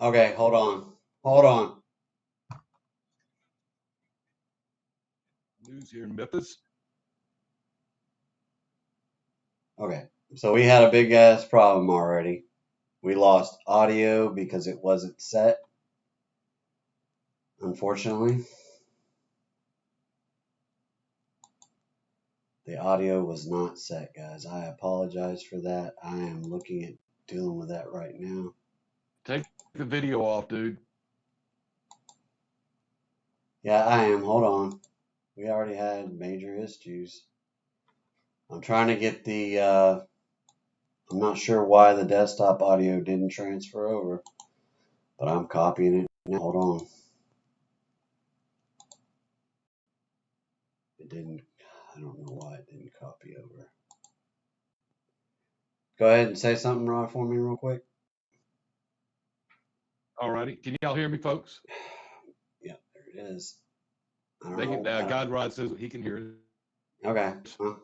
Okay, hold on. Hold on. News here in Memphis. Okay, so we had a big ass problem already. We lost audio because it wasn't set, unfortunately. The audio was not set, guys. I apologize for that. I am looking at dealing with that right now. Take the video off, dude. Yeah, I am. Hold on. We already had major issues. I'm trying to get the, I'm not sure why the desktop audio didn't transfer over, but I'm copying it now. Hold on. It didn't, I don't know why it didn't copy over. Go ahead and say something, Rod, for me real quick. Alrighty. Can y'all hear me, folks? Yeah, there it is. God Rod says he can hear it. Okay. Well,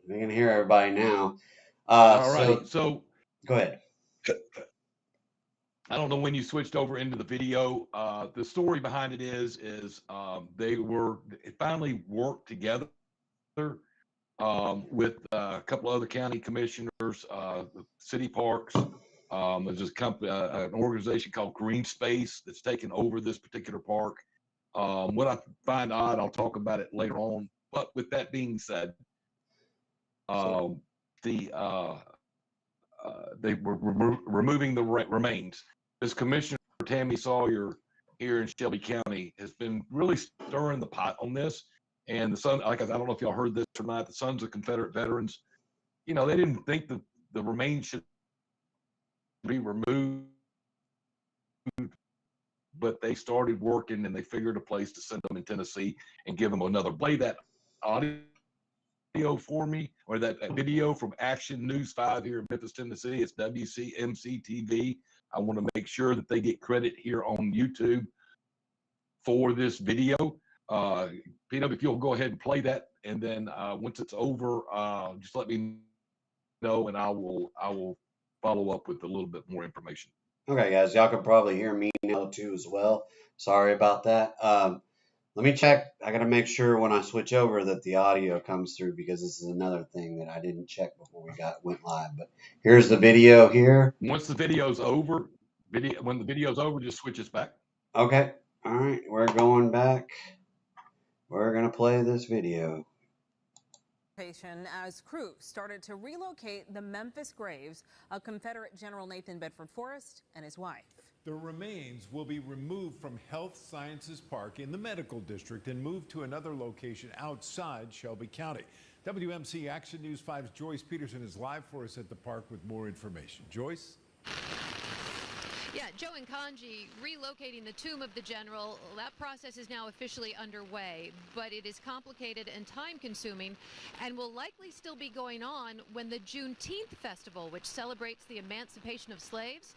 we can hear everybody now. Alrighty. So go ahead. I don't know when you switched over into the video. The story behind it is they finally worked together with a couple other county commissioners, city parks. There's a company, an organization called Green Space that's taken over this particular park. What I find odd, I'll talk about it later on. But with that being said, they were removing the remains. This Commissioner Tammy Sawyer here in Shelby County has been really stirring the pot on this. And the son, I don't know if y'all heard this or not, the Sons of Confederate Veterans, they didn't think that the remains should be removed, but they started working and they figured a place to send them in Tennessee and give them another. Play that audio for me, or that video from Action News 5 here in Memphis, Tennessee. It's WCMC TV. I want to make sure that they get credit here on YouTube for this video. PW, if you'll go ahead and play that, and then once it's over, just let me know, and I will follow up with a little bit more information. Okay, guys, y'all can probably hear me now too as well. Sorry about that. Let me check. I gotta make sure when I switch over that the audio comes through, because this is another thing that I didn't check before we went live. But here's the video here. Once the video's over, when the video's over, just switch us back. Okay. All right. We're going back. We're gonna play this video. As crews started to relocate the Memphis graves of Confederate General Nathan Bedford Forrest and his wife. The remains will be removed from Health Sciences Park in the medical district and moved to another location outside Shelby County. WMC Action News 5's Joyce Peterson is live for us at the park with more information. Joyce? Yeah, Joe and Kanji relocating the tomb of the general. That process is now officially underway, but it is complicated and time-consuming and will likely still be going on when the Juneteenth festival, which celebrates the emancipation of slaves,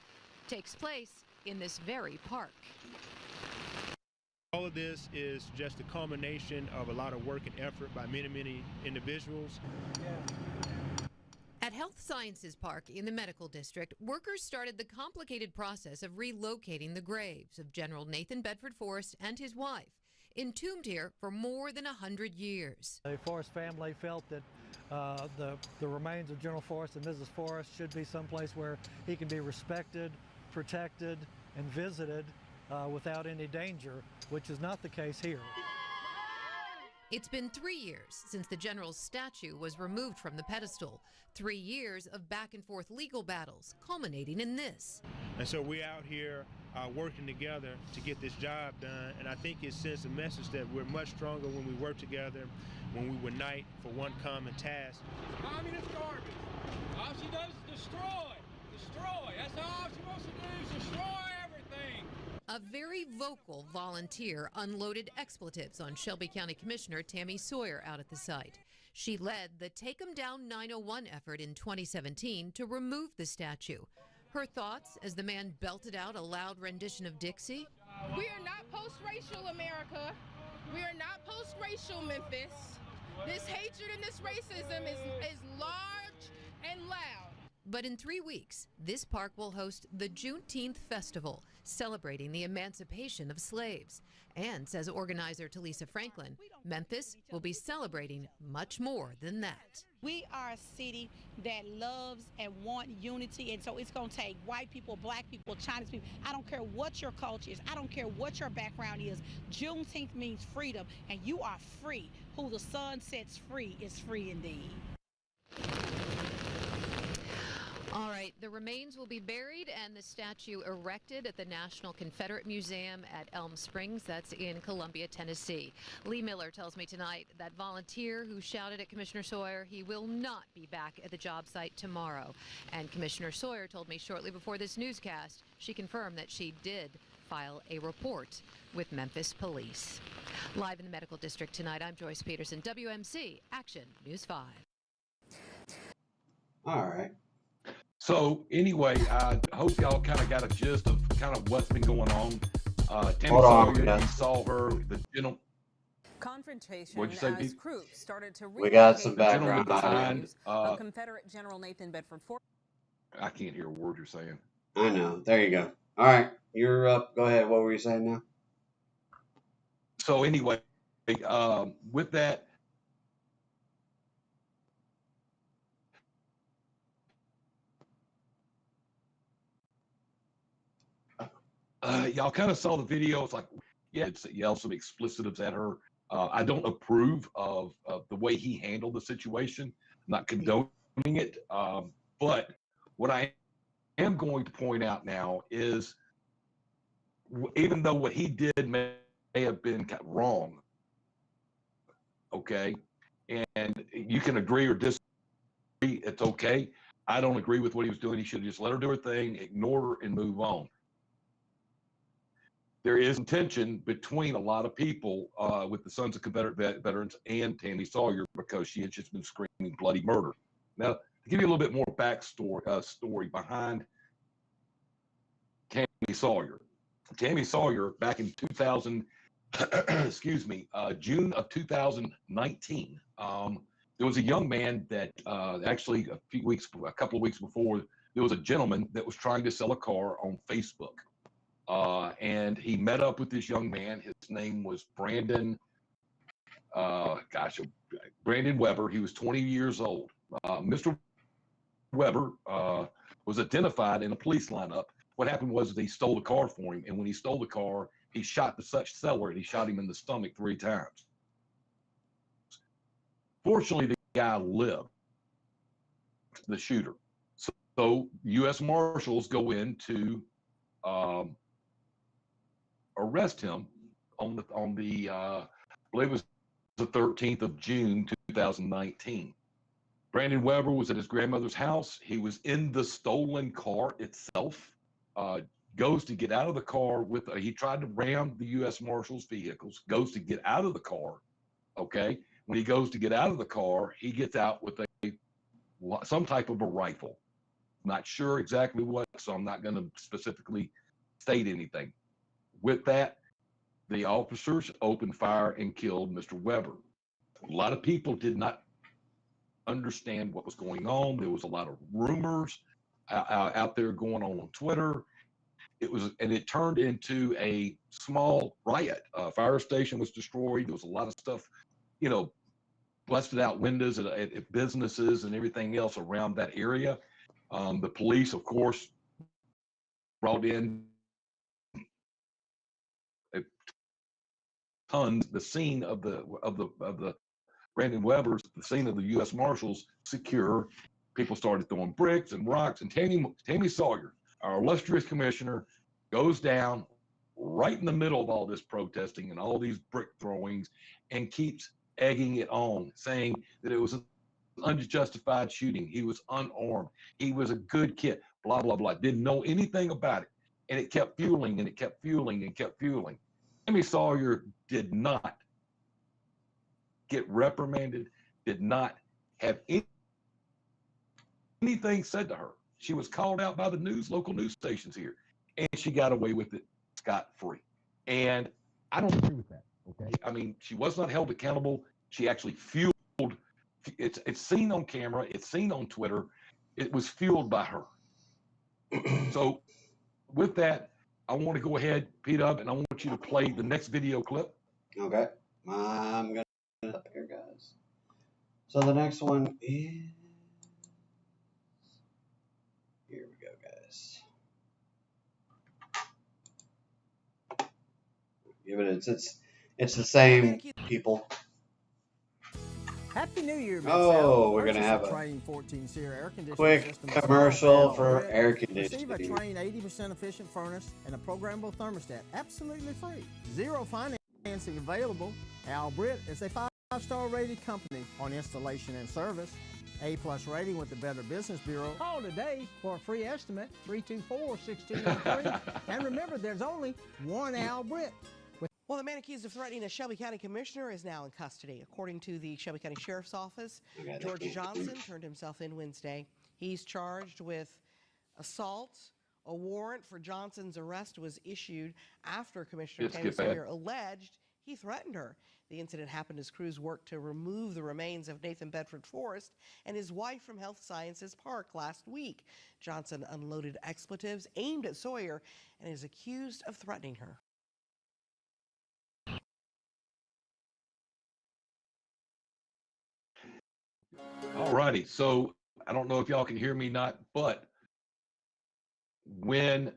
takes place in this very park. All of this is just a culmination of a lot of work and effort by many, many individuals. At Health Sciences Park in the medical district, workers started the complicated process of relocating the graves of General Nathan Bedford Forrest and his wife, entombed here for more than 100 years. The Forrest family felt that the remains of General Forrest and Mrs. Forrest should be someplace where he can be respected, protected, and visited without any danger, which is not the case here. It's been 3 years since the general's statue was removed from the pedestal. 3 years of back and forth legal battles, culminating in this. And so we're out here working together to get this job done. And I think it sends a message that we're much stronger when we work together, when we unite for one common task. Communist garbage. All she does is destroy. Destroy. That's all she wants to do, is destroy everything. A very vocal volunteer unloaded expletives on Shelby County Commissioner Tammy Sawyer out at the site. She led the Take 'em Down 901 effort in 2017 to remove the statue. Her thoughts as the man belted out a loud rendition of Dixie? We are not post-racial America. We are not post-racial Memphis. This hatred and this racism is large and loud. But in 3 weeks, this park will host the Juneteenth Festival, celebrating the emancipation of slaves. And, says organizer Talisa Franklin, Memphis will be celebrating much more than that. We are a city that loves and wants unity, and so it's going to take white people, black people, Chinese people. I don't care what your culture is. I don't care what your background is. Juneteenth means freedom, and you are free. Who the sun sets free is free indeed. All right, the remains will be buried and the statue erected at the National Confederate Museum at Elm Springs. That's in Columbia, Tennessee. Lee Miller tells me tonight that volunteer who shouted at Commissioner Sawyer he will not be back at the job site tomorrow. And Commissioner Sawyer told me shortly before this newscast she confirmed that she did file a report with Memphis police. Live in the medical district tonight, I'm Joyce Peterson, WMC Action News 5. All right. So anyway, I hope y'all kind of got a gist of kind of what's been going on. Tammy Hold on, Sawyer, yeah. you saw her, the gentleman. Confrontation What'd you say, as Pete? crews started to We got some relocate the background graves audio. of Confederate General Nathan Bedford Forrest. I can't hear a word you're saying. I know. There you go. All right. You're up. Go ahead. What were you saying now? So anyway, with that, y'all kind of saw the video. It's like, yeah, it's yelled some explicitives at her. I don't approve of the way he handled the situation. I'm not condoning it. But what I am going to point out now is, even though what he did may have been wrong, okay, and you can agree or disagree, it's okay. I don't agree with what he was doing. He should have just let her do her thing, ignore her, and move on. There is tension between a lot of people with the Sons of Confederate Veterans and Tammy Sawyer, because she had just been screaming bloody murder. Now, to give you a little bit more backstory story behind Tammy Sawyer. Tammy Sawyer, back in 2000, excuse me, June of 2019, there was a young man that actually a couple of weeks before, there was a gentleman that was trying to sell a car on Facebook. And he met up with this young man. His name was Brandon Weber. He was 20 years old. Mr. Weber was identified in a police lineup. What happened was he stole the car for him, and when he stole the car, he shot the such seller, and he shot him in the stomach 3 times. Fortunately, the guy lived, the shooter. So U.S. Marshals go in to arrest him on the I believe it was the 13th of June 2019. Brandon Weber was at his grandmother's house. He was in the stolen car itself. Goes to get out of the car he tried to ram the U.S. Marshals vehicles. Goes to get out of the car. Okay, when he goes to get out of the car, he gets out with some type of a rifle. Not sure exactly what, so I'm not going to specifically state anything. With that, the officers opened fire and killed Mr. Weber. A lot of people did not understand what was going on. There was a lot of rumors out there going on Twitter. It turned into a small riot. Fire station was destroyed. There was a lot of stuff, busted out windows at businesses and everything else around that area. The police, of course, brought in tons. The scene of the Brandon Weber's, the scene of the U.S. Marshals, secure. People started throwing bricks and rocks, and Tammy Sawyer, our illustrious commissioner, goes down right in the middle of all this protesting and all these brick throwings, and keeps egging it on, saying that it was an unjustified shooting. He was unarmed. He was a good kid. Blah blah blah. Didn't know anything about it, and it kept fueling and it kept fueling and kept fueling. Tammy Sawyer did not get reprimanded, did not have anything said to her. She was called out by the local news stations here, and she got away with it scot-free. And I don't agree with that, okay? I mean, she was not held accountable. She actually fueled, it's seen on camera, it's seen on Twitter, it was fueled by her. So with that, I want to go ahead, Pete Up, and I want you to play the next video clip. Okay. I'm going to put it up here, guys. So the next one is. Here we go, guys. Give it. It's the same people. Happy New Year, Oh, we're gonna have a Train 14 SEER air conditioning quick system commercial for air Receive a conditioning. Train 80% efficient furnace and a programmable thermostat, absolutely free. Zero financing available. Al Britt is a 5-star rated company on installation and service. A+ rating with the Better Business Bureau. Call today for a free estimate, 324-6213. And remember, there's only one Al Britt. Well, the man accused of threatening a Shelby County commissioner is now in custody. According to the Shelby County Sheriff's Office, George Johnson turned himself in Wednesday. He's charged with assault. A warrant for Johnson's arrest was issued after Commissioner Tammy Sawyer alleged he threatened her. The incident happened as crews worked to remove the remains of Nathan Bedford Forrest and his wife from Health Sciences Park last week. Johnson unloaded expletives aimed at Sawyer and is accused of threatening her. All righty. So I don't know if y'all can hear me not, but when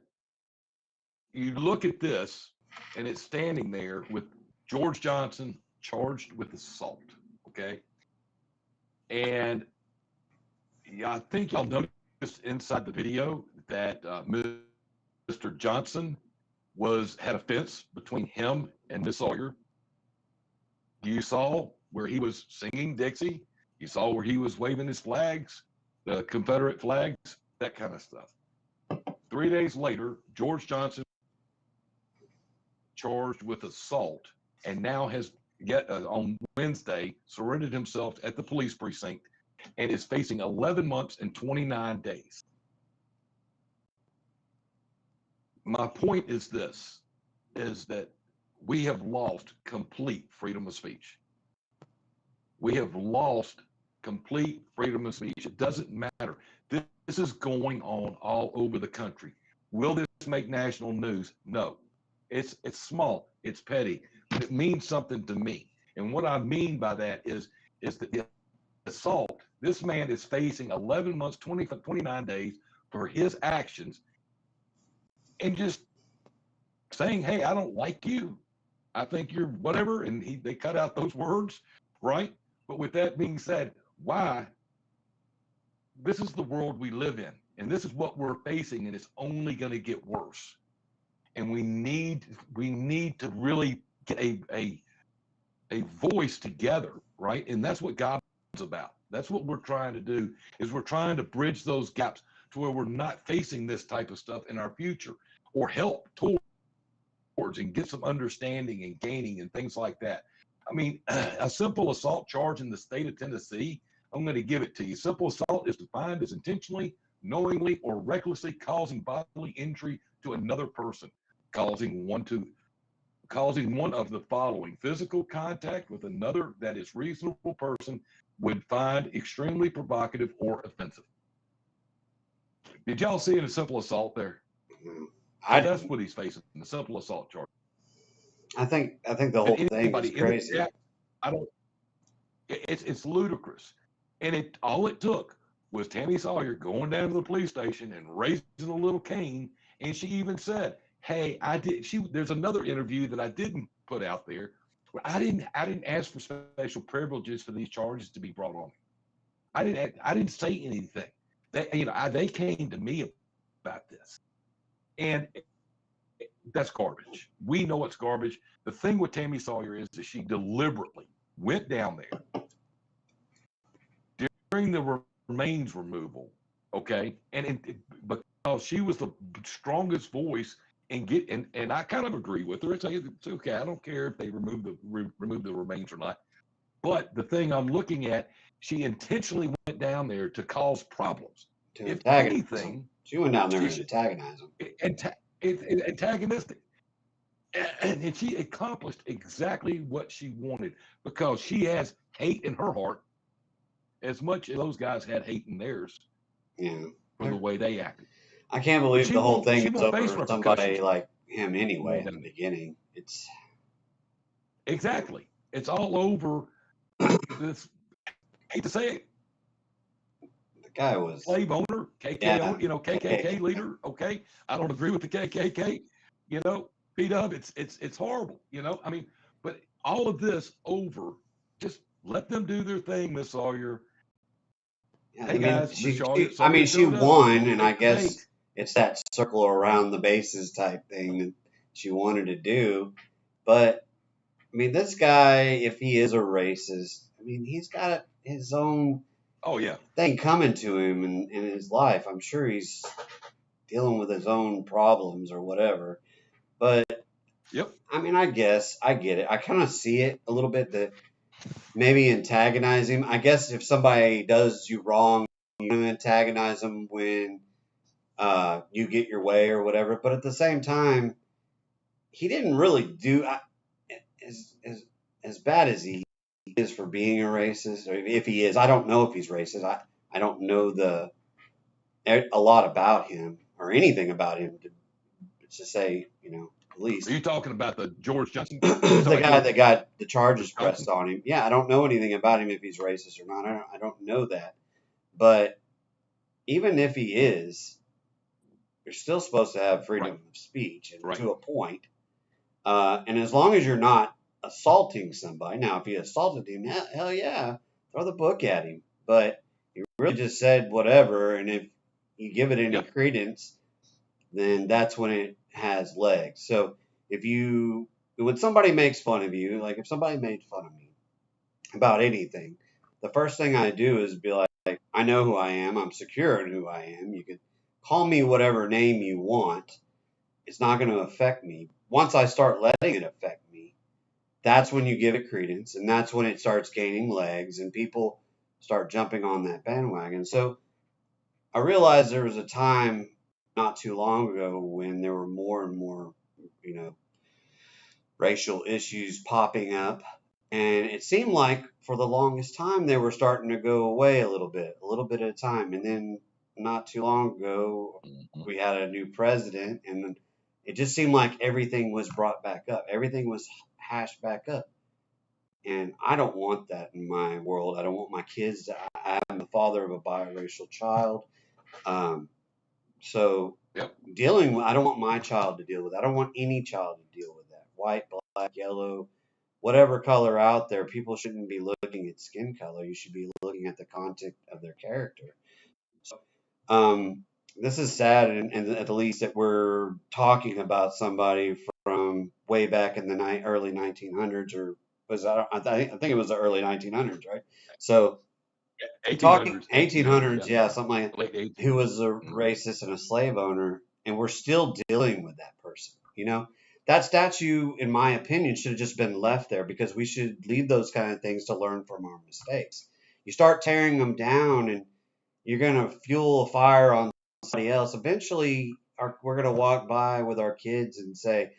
you look at this and it's standing there with George Johnson charged with assault, okay? And yeah, I think y'all noticed inside the video that Mr. Johnson had a fence between him and Miss Sawyer. You saw where he was singing Dixie. You saw where he was waving his flags, the Confederate flags, that kind of stuff. 3 days later, George Johnson charged with assault and now has on Wednesday surrendered himself at the police precinct and is facing 11 months and 29 days. My point is this, is that we have lost complete freedom of speech. We have lost complete freedom of speech. It doesn't matter. This is going on all over the country. Will this make national news? No. It's small. It's petty. But it means something to me. And what I mean by that is the assault. This man is facing 11 months, 29 days for his actions and just saying, hey, I don't like you. I think you're whatever. And they cut out those words, right? But with that being said, why? This is the world we live in, and this is what we're facing, and it's only going to get worse. And we need to really get a voice together, right? And that's what God's about. That's what we're trying to do, is we're trying to bridge those gaps to where we're not facing this type of stuff in our future, or help towards and get some understanding and gaining and things like that. I mean, a simple assault charge in the state of Tennessee, I'm going to give it to you. Simple assault is defined as intentionally, knowingly, or recklessly causing bodily injury to another person, causing one of the following: physical contact with another that is reasonable person would find extremely provocative or offensive. Did y'all see a simple assault there? That's what he's facing, the simple assault charge. I think the whole thing is crazy. It's ludicrous. And all it took was Tammy Sawyer going down to the police station and raising a little cane. And she even said, hey, there's another interview that I didn't put out there. I didn't ask for special privileges for these charges to be brought on. I didn't say anything. They came to me about this. And that's garbage. We know it's garbage. The thing with Tammy Sawyer is that she deliberately went down there during the remains removal, okay? And because she was the strongest voice and I kind of agree with her. It's okay. I don't care if they remove the remains or not. But the thing I'm looking at, she intentionally went down there to cause problems. If anything, she went down there to antagonize them. Antagonistic. And she accomplished exactly what she wanted, because she has hate in her heart as much as those guys had hate in theirs. Yeah. For the way they acted. I can't believe the whole thing is over somebody like him anyway in the beginning. Exactly. It's all over this. I hate to say it. The guy was slave owner, KKK leader. Okay, I don't agree with the KKK. P-Dub, it's horrible. I mean, but all of this over, just let them do their thing, Miss Sawyer. Yeah, Hey guys, she Sawyer she showed up. won, and I guess it's that circle around the bases type thing that she wanted to do. But I mean, this guy, if he is a racist, I mean, he's got his own thing coming to him in his life. I'm sure he's dealing with his own problems or whatever. But I mean, I guess I get it. I kind of see it a little bit that maybe antagonize him. I guess if somebody does you wrong, you antagonize them when you get your way or whatever. But at the same time, he didn't really do as bad as he is for being a racist, or if he is. I don't know if he's racist. I don't know a lot about him or anything about him to say, at least. Are you talking about the George Johnson? The guy that got the charges pressed on him. Yeah, I don't know anything about him if he's racist or not. I don't know that. But even if he is, you're still supposed to have freedom of speech and to a point. And as long as you're not assaulting somebody. Now, if he assaulted him, hell yeah, throw the book at him. But he really just said whatever, and if you give it any credence, then that's when it has legs. So when somebody makes fun of you, like if somebody made fun of me about anything, the first thing I do is be like, I know who I am. I'm secure in who I am. You could call me whatever name you want. It's not going to affect me. Once I start letting it affect me, that's when you give it credence, and that's when it starts gaining legs and people start jumping on that bandwagon. So I realized there was a time not too long ago when there were more and more, racial issues popping up. And it seemed like for the longest time they were starting to go away a little bit at a time. And then not too long ago, we had a new president, and it just seemed like everything was brought back up. Everything was hashed back up. And I don't want that in my world. I don't want my kids I'm the father of a biracial child. So I don't want my child to deal with that. I don't want any child to deal with that. White, black, yellow, whatever color out there, people shouldn't be looking at skin color. You should be looking at the content of their character. So, this is sad, and at the least that we're talking about somebody from way back in the early 1900s, or I think it was the early 1900s, right? So 1800s, yeah, something like that, who was a racist and a slave owner, and we're still dealing with that person. That statue, in my opinion, should have just been left there, because we should leave those kind of things to learn from our mistakes. You start tearing them down, and you're going to fuel a fire on somebody else. Eventually, we're going to walk by with our kids and say,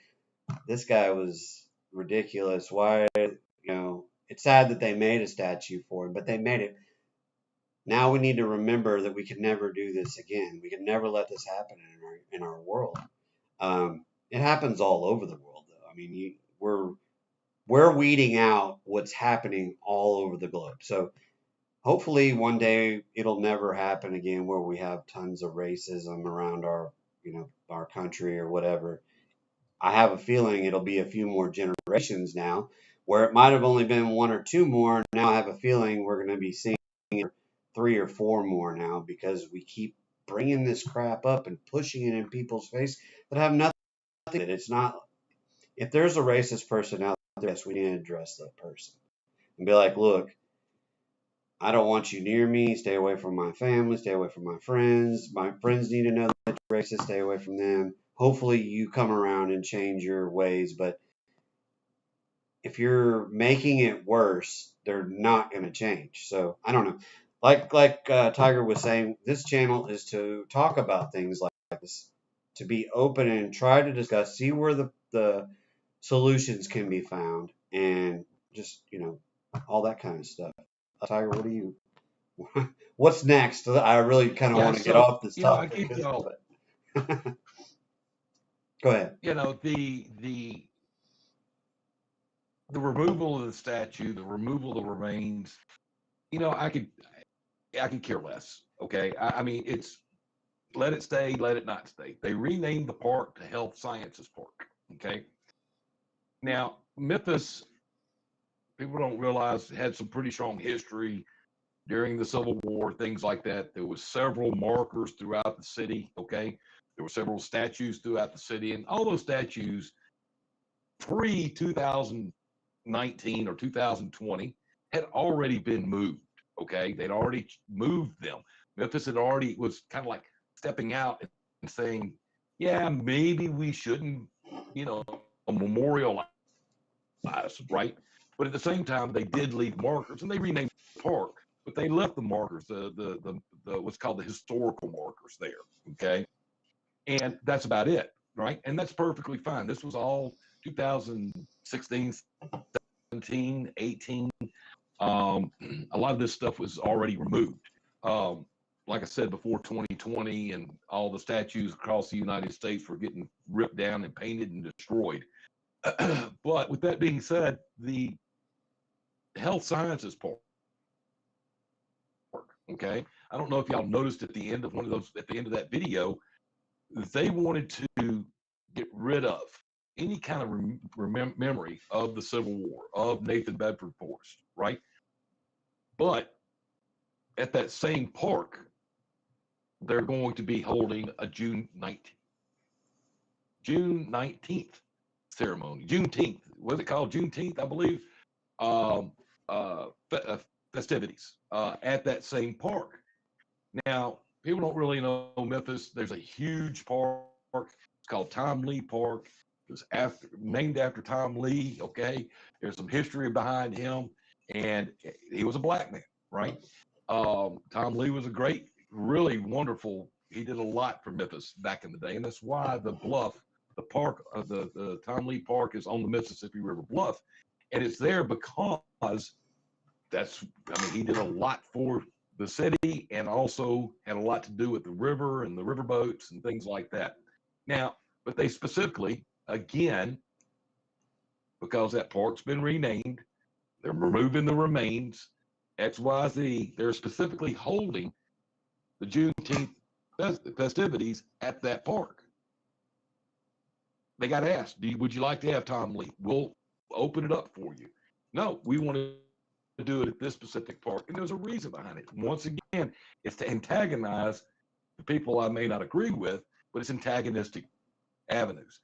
this guy was ridiculous. Why, it's sad that they made a statue for him, but they made it. Now we need to remember that we can never do this again. We can never let this happen in our world. It happens all over the world, though. I mean, we're weeding out what's happening all over the globe. So hopefully one day it'll never happen again, where we have tons of racism around our country or whatever. I have a feeling it'll be a few more generations now, where it might have only been one or two more. Now I have a feeling we're going to be seeing 3 or 4 more now, because we keep bringing this crap up and pushing it in people's face that have nothing. It's not. If there's a racist person out there, yes, we need to address that person and be like, look, I don't want you near me. Stay away from my family. Stay away from my friends. My friends need to know that you're racist. Stay away from them. Hopefully you come around and change your ways. But if you're making it worse, they're not going to change. So I don't know. Like Tiger was saying, this channel is to talk about things like this, to be open and try to discuss, see where the solutions can be found, and just, all that kind of stuff. Tiger, what's next? I really kind of want to get off this topic. Go ahead. You know, the removal of the statue, the removal of the remains, you know, I could care less. Okay. I mean, it's let it stay, let it not stay. They renamed the park to Health Sciences Park. Okay. Now, Memphis, people don't realize, had some pretty strong history during the Civil War, things like that. There was several markers throughout the city. Okay. There were several statues throughout the city, and all those statues pre 2019 or 2020 had already been moved. Okay. They'd already moved them. Memphis had already was kind of like stepping out and saying, yeah, maybe we shouldn't, you know, memorialize, right? But at the same time, they did leave markers, and they renamed the park, but they left the markers, the what's called the historical markers there. Okay. And that's about it, right? And that's perfectly fine. This was all 2016, 17, 18. A lot of this stuff was already removed. Like I said before, 2020 and all the statues across the United States were getting ripped down and painted and destroyed. But with that being said, the Health Sciences Park, okay, I don't know if y'all noticed at the end of that video, they wanted to get rid of any kind of memory of the Civil War, of Nathan Bedford Forrest, right? But at that same park, they're going to be holding a June 19th ceremony. Juneteenth. Was it called Juneteenth, I believe? Um, Festivities at that same park. Now, people don't really know Memphis. There's a huge park. It's called Tom Lee Park. It was named after Tom Lee. Okay, there's some history behind him, and he was a black man, right? Tom Lee was a great, really wonderful. He did a lot for Memphis back in the day, and that's why the bluff, the park, the Tom Lee Park is on the Mississippi River bluff, and it's there because he did a lot for the city and also had a lot to do with the river and the riverboats and things like that. Now, but they specifically, again, because that park's been renamed, they're removing the remains, XYZ, they're specifically holding the Juneteenth festivities at that park. They got asked, would you like to have Tom Lee? We'll open it up for you. No, we want to do it at this specific park, and there's a reason behind it. Once again, it's to antagonize the people I may not agree with, but it's antagonistic avenues.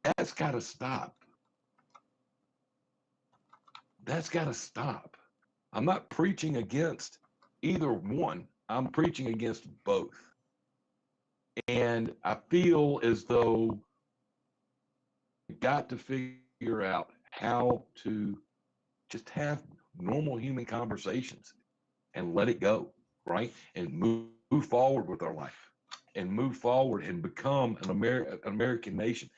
That's got to stop. That's got to stop. I'm not preaching against either one. I'm preaching against both. And I feel as though we've got to figure out how to just have normal human conversations and let it go, right? And move forward with our life and move forward and become an American nation.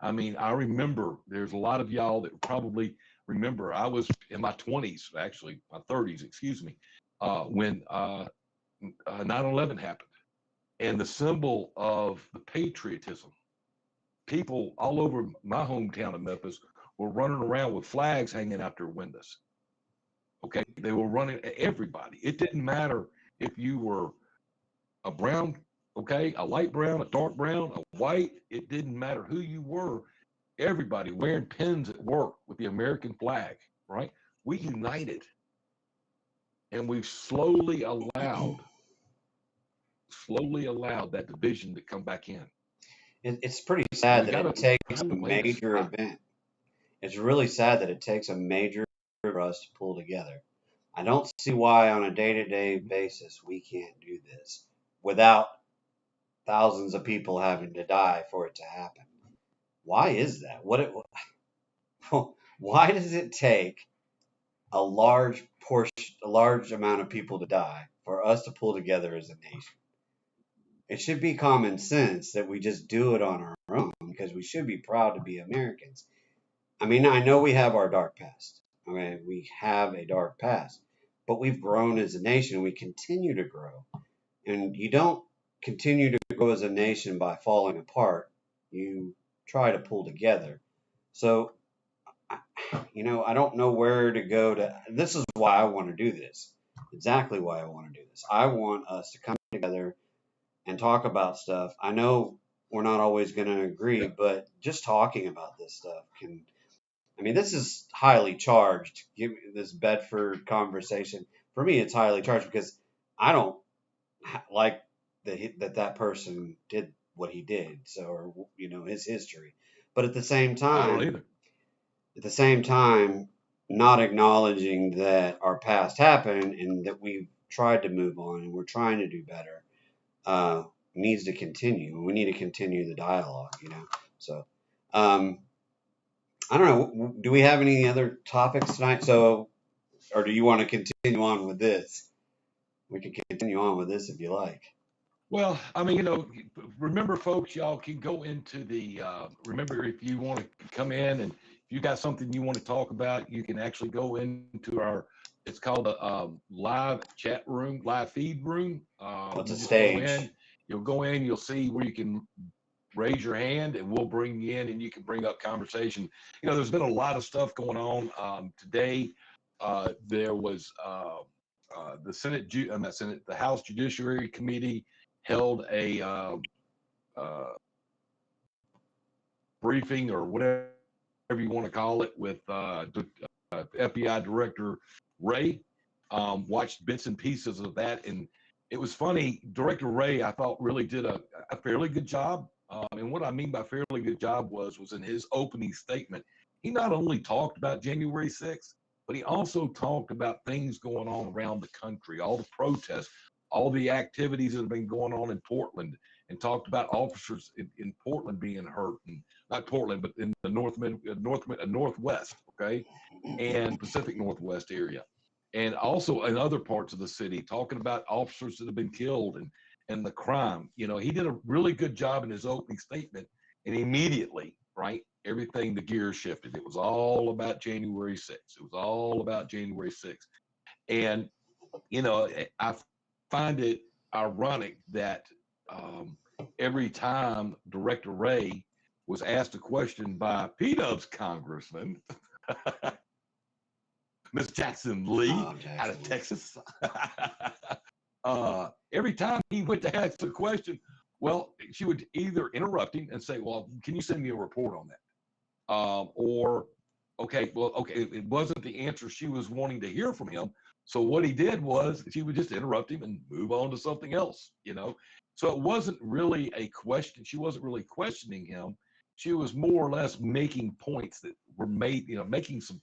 I mean, I remember there's a lot of y'all that probably remember I was in my 20s, actually, my 30s, excuse me, when 9/11 happened. And the symbol of the patriotism, people all over my hometown of Memphis were running around with flags hanging out their windows. Okay, they were running at everybody. It didn't matter if you were a brown, okay, a light brown, a dark brown, a white. It didn't matter who you were. Everybody wearing pins at work with the American flag, right? We united, and we've slowly allowed that division to come back in. It's pretty sad that it takes a major event. It's really sad that it takes a major for us to pull together. I don't see why on a day-to-day basis we can't do this without thousands of people having to die for it to happen. Why is that? Why does it take a large amount of people to die for us to pull together as a nation? It should be common sense that we just do it on our own because we should be proud to be Americans. I mean, I know we have our dark past. I mean, we have a dark past, but we've grown as a nation. We continue to grow. And you don't continue to grow as a nation by falling apart. you try to pull together. So, I don't know where to go to. This is why I want to do this. Exactly why I want to do this. I want us to come together and talk about stuff. I know we're not always going to agree, but just talking about this stuff can. I mean, this is highly charged. Give this Bedford conversation. For me, it's highly charged because I don't like that person did what he did. So, or his history. But at the same I don't time, either. not acknowledging that our past happened and that we've tried to move on and we're trying to do better needs to continue. We need to continue the dialogue, So, I don't know. Do we have any other topics tonight? So, or do you want to continue on with this? We can continue on with this if you like. Well, I mean, remember, folks, y'all can go into the, remember, if you want to come in and if you got something you want to talk about, you can actually go into it's called a live chat room, live feed room. What's a stage? You'll go in, you'll see where you can raise your hand and we'll bring you in and you can bring up conversation. There's been a lot of stuff going on. Today, there was the House Judiciary Committee held a briefing or whatever you want to call it with FBI Director Wray. Watched bits and pieces of that, and it was funny. Director Wray, I thought, really did a fairly good job. And what I mean by fairly good job was in his opening statement, he not only talked about January 6th, but he also talked about things going on around the country, all the protests, all the activities that have been going on in Portland, and talked about officers in Portland being hurt, and not Portland, but in the Northwest, okay, and Pacific Northwest area, and also in other parts of the city, talking about officers that have been killed and the crime. He did a really good job in his opening statement, and immediately, right, the gears shifted. It was all about January 6th. It was all about January 6th. And, I find it ironic that every time Director Wray was asked a question by P-Dub's congressman, Miss Jackson Lee out of Texas, every time he went to ask a question, well, she would either interrupt him and say, well, can you send me a report on that? Or, okay, it wasn't the answer she was wanting to hear from him. So what he did was she would just interrupt him and move on to something else, So it wasn't really a question. She wasn't really questioning him. She was more or less making points that were made, making some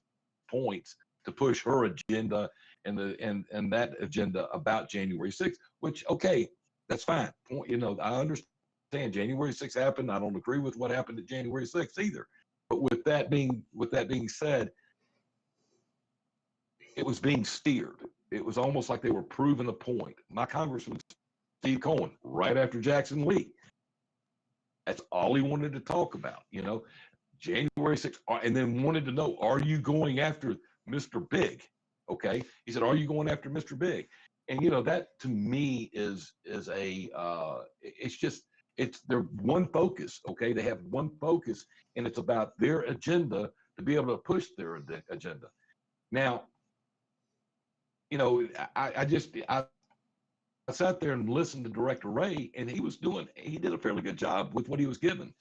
points to push her agenda and that agenda about January 6th, which, okay, that's fine. I understand January 6th happened. I don't agree with what happened at January 6th either. But with that being said, it was being steered. It was almost like they were proving a point. My Congressman Steve Cohen, right after Jackson Lee, that's all he wanted to talk about, January 6th, and then wanted to know, are you going after Mr. Big? Okay. He said, are you going after Mr. Big? And, that to me is it's their one focus. Okay. They have one focus, and it's about their agenda to be able to push their agenda. Now, I sat there and listened to Director Wray, and he did a fairly good job with what he was given.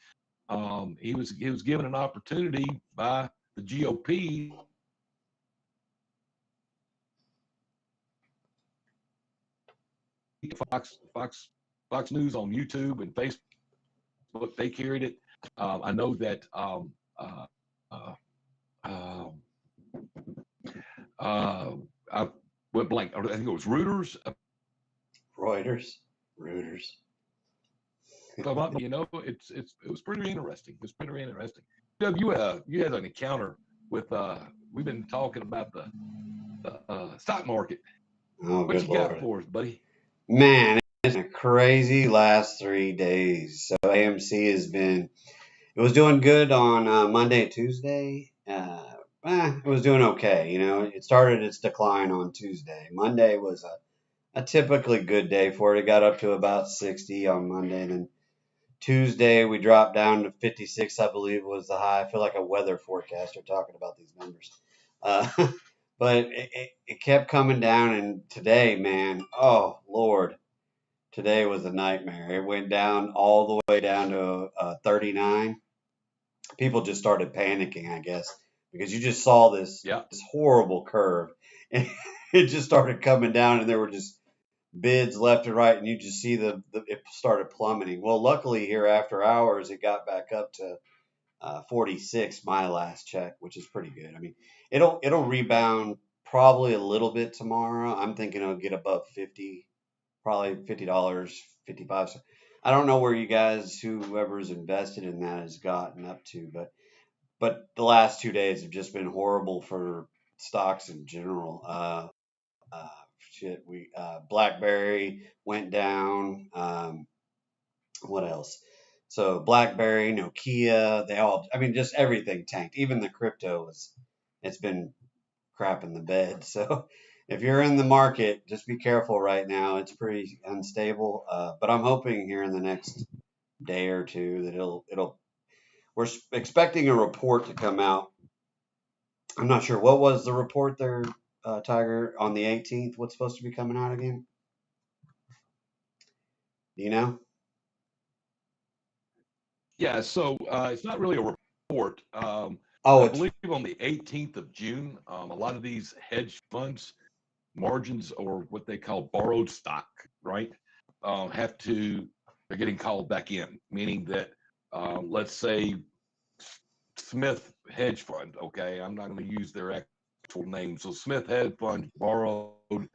He was given an opportunity by the GOP Fox News on YouTube and Facebook. They carried it. I know that I went blank. I think it was Reuters. But it was pretty interesting. It was pretty interesting. You had an encounter with we've been talking about the stock market. Oh, what you got Lord. for us, buddy? Man, it's been a crazy last 3 days. So AMC it was doing good on Monday and Tuesday. It was doing okay. It started its decline on Tuesday. Monday was a typically good day for it. It got up to about 60 on Monday, and then Tuesday we dropped down to 56, I believe was the high. I feel like a weather forecaster talking about these numbers. Uh, but it kept coming down, and today, man, oh Lord, today was a nightmare. It went down all the way down to 39. People just started panicking, I guess, because you just saw this horrible curve, and it just started coming down, and there were just bids left and right, and you just see it started plummeting. Well, luckily here after hours, it got back up to 46 my last check, which is pretty good. I mean, it'll rebound probably a little bit tomorrow. I'm thinking it'll get above 50, probably $50, 55. I don't know where you guys, whoever's invested in that, has gotten up to, but the last 2 days have just been horrible for stocks in general. BlackBerry went down. What else? So BlackBerry, Nokia, just everything tanked. Even the crypto it's been crap in the bed. So if you're in the market, just be careful right now. It's pretty unstable. But I'm hoping here in the next day or two that we're expecting a report to come out. I'm not sure what was the report there, Tiger, on the 18th. What's supposed to be coming out again? Do you know? Yeah, so it's not really a report. I believe on the 18th of June, a lot of these hedge funds margins, or what they call borrowed stock, right, they're getting called back in, meaning that let's say Smith Hedge Fund, okay, I'm not going to use their actual name. So Smith Hedge Fund borrowed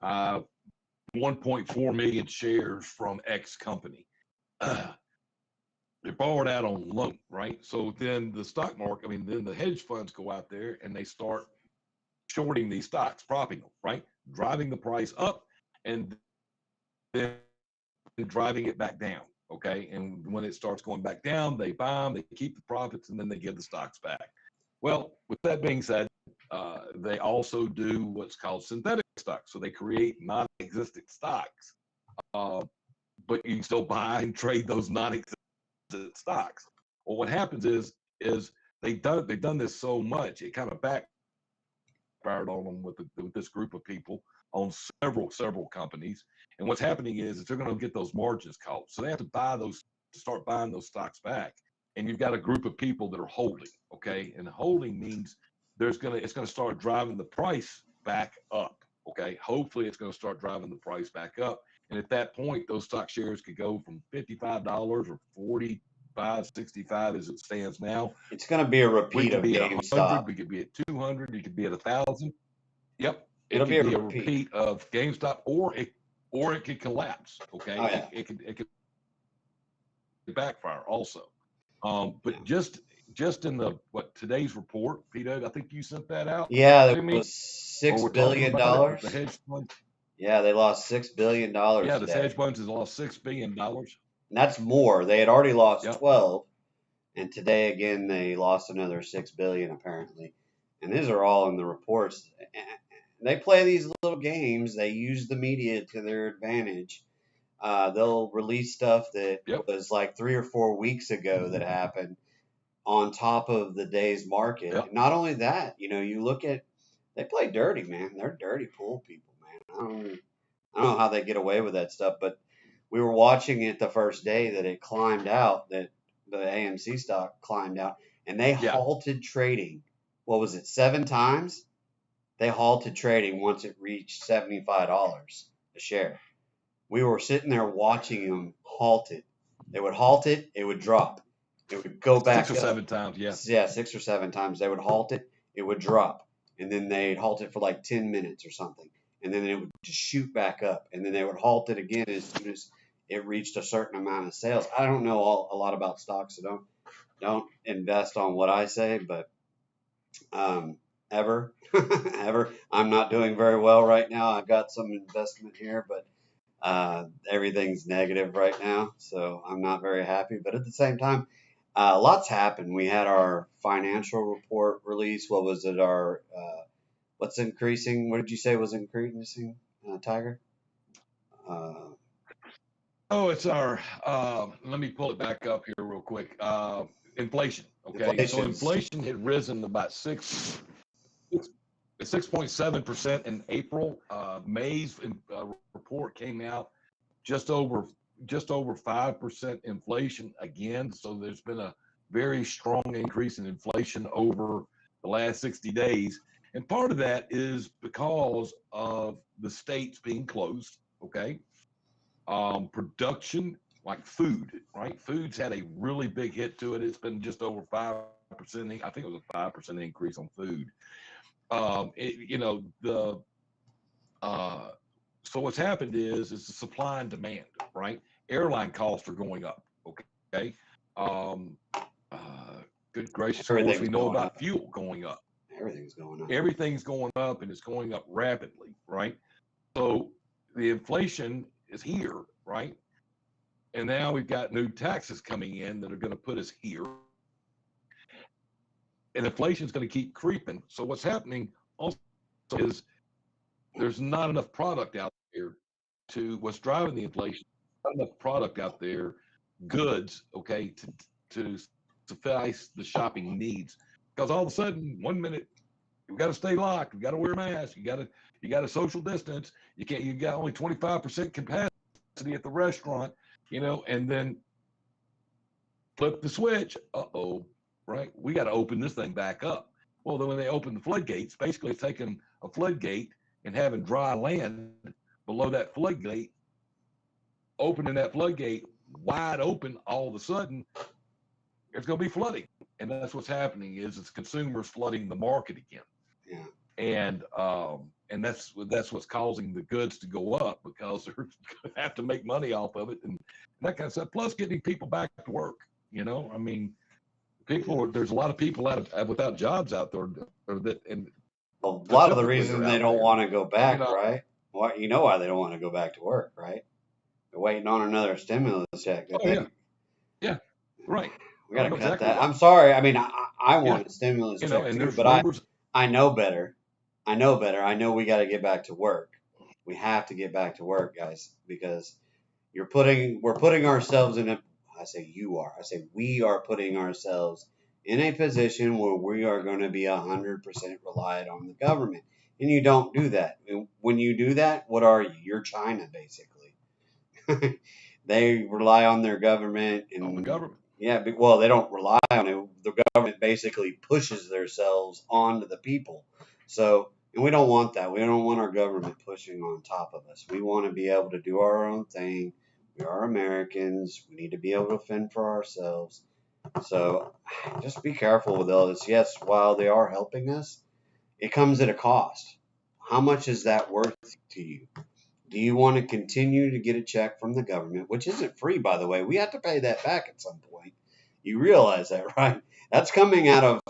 1.4 million shares from X company. They borrowed out on loan, right? So then the stock market, then the hedge funds go out there and they start shorting these stocks, propping them, right? Driving the price up and then driving it back down, okay? And when it starts going back down, they buy them, they keep the profits, and then they give the stocks back. Well, with that being said, they also do what's called synthetic stocks. So they create non-existent stocks, but you can still buy and trade those non-existent stocks. Well, what happens is they've done this so much, it kind of backfired on them with this group of people on several companies. And what's happening is they're going to get those margins called, so they have to start buying those stocks back. And you've got a group of people that are holding, okay? And holding means it's going to start driving the price back up, okay? Hopefully, it's going to start driving the price back up. And at that point, those stock shares could go from $55 or $45, $65 as it stands now. It's going to be a repeat of GameStop. We could be at 200. You could be at 1,000. Yep. It'll be a repeat of GameStop, or it could collapse. Okay. Oh, yeah. It could backfire also. But just in today's report, Peter, I think you sent that out. Yeah, it was $6 billion. The hedge fund. Yeah, they lost $6 billion. Yeah, the hedge funds has lost $6 billion. And that's more. They had already lost 12, and today again they lost another $6 billion apparently. And these are all in the reports. They play these little games. They use the media to their advantage. They'll release stuff that was like 3 or 4 weeks ago that happened on top of the day's market. Yep. Not only that, you look at, they play dirty, man. They're dirty pool people, man. I don't know how they get away with that stuff, but we were watching it the first day that it climbed out, that the AMC stock climbed out, and they halted trading. What was it, 7 times? They halted trading once it reached $75 a share. We were sitting there watching them halt it. They would halt it, it would drop. It would go back 6 or 7 times, yeah. Yeah, 6 or 7 times. They would halt it, it would drop. And then they'd halt it for like 10 minutes or something. And then it would just shoot back up. And then they would halt it again as soon as it reached a certain amount of sales. I don't know a lot about stocks, so don't invest on what I say, but ever. I'm not doing very well right now. I've got some investment here, but everything's negative right now, so I'm not very happy. But at the same time, lots happened. We had our financial report release. What was it? Our what's increasing? What did you say was increasing, Tiger? Oh, it's our, let me pull it back up here real quick. Inflation. Okay. So Inflation's inflation had risen about 6.7% in April. May's report came out just over 5% inflation again. So there's been a very strong increase in inflation over the last 60 days. And part of that is because of the states being closed. Okay. Production, like food, right? Food's had a really big hit to it. It's been just over 5%. I think it was a 5% increase on food. You know, uh, so what's happened is the supply and demand, right? Airline costs are going up. Okay. Um, uh, Good gracious, of course, we everything's know going about up. fuel going up. Everything's going up. Everything's going up, and it's going up rapidly, right? So the inflation is here, right? And now we've got new taxes coming in that are going to put us here. And inflation is going to keep creeping. So what's happening also is there's not enough product out there to what's driving the inflation. Not enough product out there, goods, okay, to suffice the shopping needs. Because all of a sudden, 1 minute we got to stay locked, we got to wear a mask, you got to social distance. You got only 25% capacity at the restaurant, you know, and then flip the switch. Uh-oh, right? We got to open this thing back up. Well, then when they open the floodgates, basically it's taking a floodgate and having dry land below that floodgate, opening that floodgate wide open, all of a sudden there's going to be flooding. And that's what's happening is it's consumers flooding the market again. Yeah. And that's what's causing the goods to go up because they're going to have to make money off of it and that kind of stuff. Plus getting people back to work. You know, I mean, there's a lot of people without jobs out there, and A lot of the specifically reason they're they out don't there. want to go back, You know, right? Why, you know why they don't want to go back to work, right? They're waiting on another stimulus check. oh yeah, yeah, right. We I got to know cut exactly that. right. I'm sorry. I mean, I Yeah, want a stimulus you know, check and too, there's but rumors. I know better. I know better. I know we got to get back to work. We have to get back to work, guys, because we're putting ourselves in a, I say you are, I say we are putting ourselves in a position where we are going to be 100% reliant on the government. And you don't do that. And when you do that, what are you? You're China, basically. They rely on their government On the and government. yeah, well, they don't rely on it. The government basically pushes themselves onto the people. So, and we don't want that. We don't want our government pushing on top of us. We want to be able to do our own thing. We are Americans. We need to be able to fend for ourselves. So, just be careful with all this. Yes, while they are helping us, it comes at a cost. How much is that worth to you? Do you want to continue to get a check from the government, which isn't free, by the way? We have to pay that back at some point. You realize that, right? That's coming out of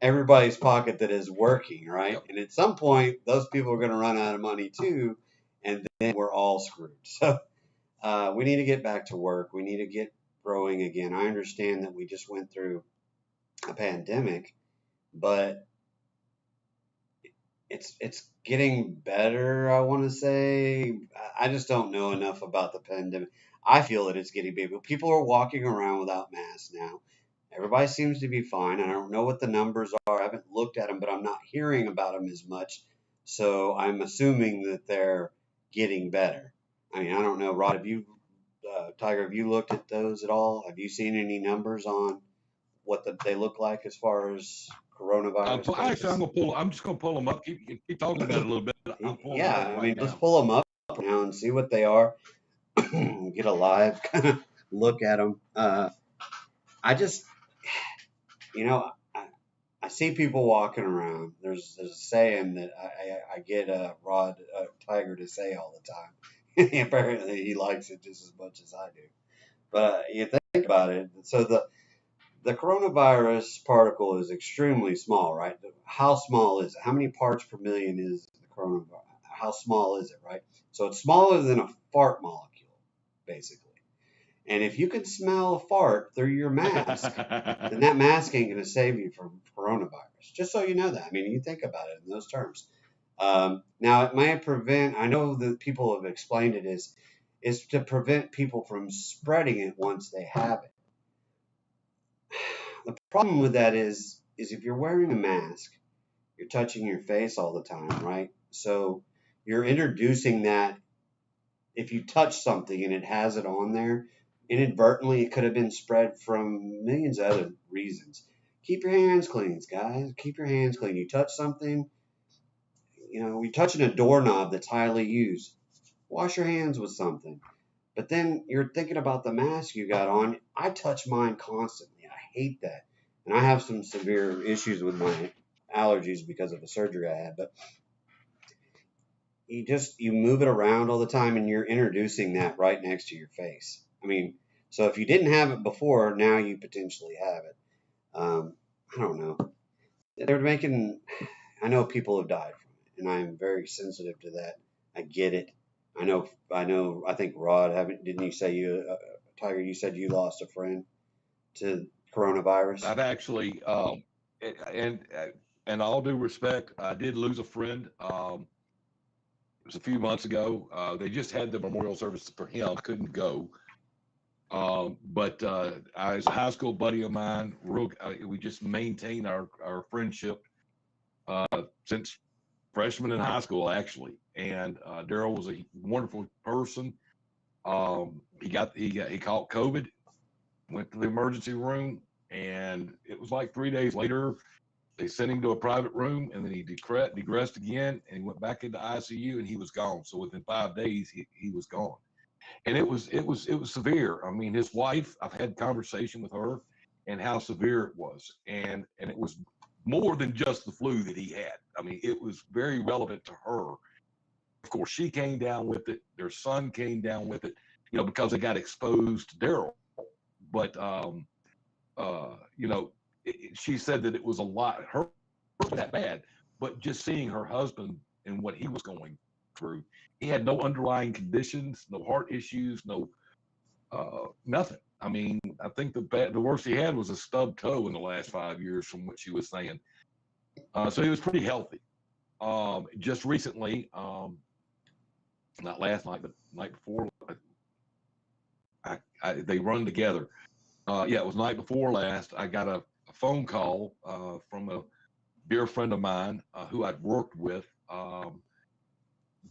everybody's pocket that is working, right? Yep. And at some point, those people are going to run out of money too, and then we're all screwed. So we need to get back to work. We need to get growing again. I understand that we just went through a pandemic, but it's getting better. I want to say I just don't know enough about the pandemic. I feel that it's getting better. People are walking around without masks now. Everybody seems to be fine. I don't know what the numbers are. I haven't looked at them, but I'm not hearing about them as much. So I'm assuming that they're getting better. I mean, I don't know, Rod. Tiger, have you looked at those at all? Have you seen any numbers on what they look like as far as coronavirus cases? I'm just gonna pull them up. Keep talking about it a little bit. I'm pulling them Yeah, up I right mean, let's now. pull them up now and see what they are. Get a live kind of look at them. I just, I see people walking around. There's a saying that I get Rod Tiger to say all the time. Apparently, he likes it just as much as I do. But you think about it. So the coronavirus particle is extremely small, right? How small is it? How many parts per million is the coronavirus? How small is it, right? So it's smaller than a fart molecule, basically. And if you can smell a fart through your mask, then that mask ain't going to save you from coronavirus. Just so you know that. I mean, you think about it in those terms. Now, it might prevent, I know that people have explained it as is to prevent people from spreading it once they have it. The problem with that is if you're wearing a mask, you're touching your face all the time, right? So you're introducing that. If you touch something and it has it on there, inadvertently it could have been spread from millions of other reasons. Keep your hands clean, guys. Keep your hands clean. You touch something, you're touching a doorknob that's highly used. Wash your hands with something. But then you're thinking about the mask you got on. I touch mine constantly. I hate that. And I have some severe issues with my allergies because of a surgery I had. But you move it around all the time and you're introducing that right next to your face. I mean, so if you didn't have it before, now you potentially have it. I don't know. I know people have died from it, and I am very sensitive to that. I get it. I think Rod, didn't you say Tiger, you said you lost a friend to coronavirus? I've actually, and all due respect, I did lose a friend. It was a few months ago. They just had the memorial service for him. I couldn't go. But I was a high school buddy of mine. We just maintained our friendship since freshman in high school, actually. And Daryl was a wonderful person. He caught COVID, went to the emergency room, and it was like 3 days later, they sent him to a private room, and then he degressed again, and he went back into ICU, and he was gone. So within 5 days, he was gone. And it was severe. I mean, his wife, I've had conversation with her and how severe it was. And it was more than just the flu that he had. I mean, it was very relevant to her. Of course, she came down with it. Their son came down with it, because they got exposed to Daryl. But, she said that it was a lot. Her wasn't that bad, but just seeing her husband and what he was going through, he had no underlying conditions, no heart issues, no nothing. I mean, I think the worst he had was a stubbed toe in the last 5 years, from what she was saying. So he was pretty healthy. Just recently, not last night, but the night before, they run together. It was the night before last. I got a phone call from a dear friend of mine who I'd worked with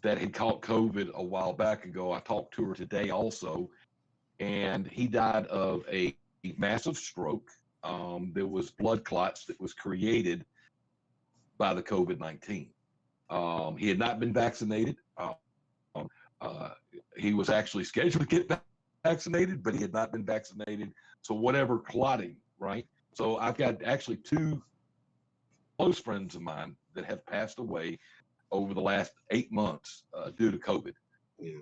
that had caught COVID a while back ago. I talked to her today also, and he died of a massive stroke. There was blood clots that was created by the COVID-19. He had not been vaccinated. He was actually scheduled to get vaccinated, but he had not been vaccinated. So whatever clotting, right? So I've got actually 2 close friends of mine that have passed away over the last 8 months due to COVID. Yeah.